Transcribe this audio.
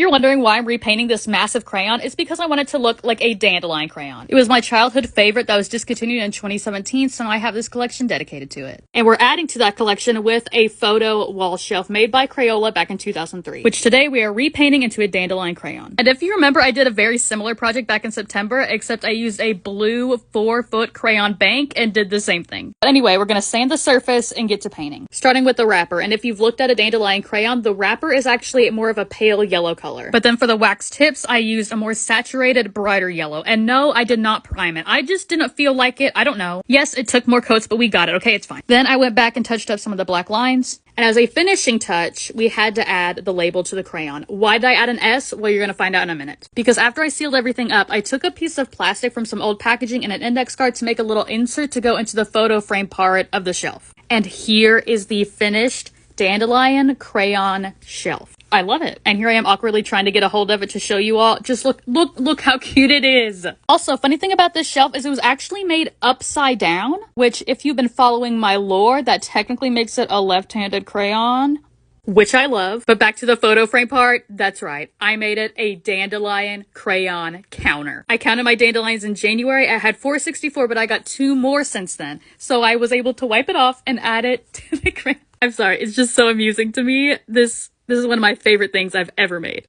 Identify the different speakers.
Speaker 1: You're wondering why I'm repainting this massive crayon? It's because I want it to look like a dandelion crayon. It was my childhood favorite that was discontinued in 2017, so now I have this collection dedicated to it. And we're adding to that collection with a photo wall shelf made by Crayola back in 2003, which today we are repainting into a dandelion crayon. And if you remember, I did a very similar project back in September, except I used a blue 4-foot crayon bank and did the same thing. But anyway, we're gonna sand the surface and get to painting. Starting with the wrapper, and if you've looked at a dandelion crayon, the wrapper is actually more of a pale yellow color. But then for the wax tips, I used a more saturated, brighter yellow. And no, I did not prime it. I just didn't feel like it. I don't know. Yes, it took more coats, but we got it. Okay, it's fine. Then I went back and touched up some of the black lines. And as a finishing touch, we had to add the label to the crayon. Why did I add an S? Well, you're going to find out in a minute. Because after I sealed everything up, I took a piece of plastic from some old packaging and an index card to make a little insert to go into the photo frame part of the shelf. And here is the finished dandelion crayon shelf. I love it. And here I am awkwardly trying to get a hold of it to show you all. Just look how cute it is. Also, funny thing about this shelf is it was actually made upside down, which if you've been following my lore, that technically makes it a left-handed crayon, which I love. But back to the photo frame part, that's right. I made it a dandelion crayon counter. I counted my dandelions in January. I had 464, but I got 2 more since then. So I was able to wipe it off and add it to the crayon. I'm sorry, it's just so amusing to me. This is one of my favorite things I've ever made.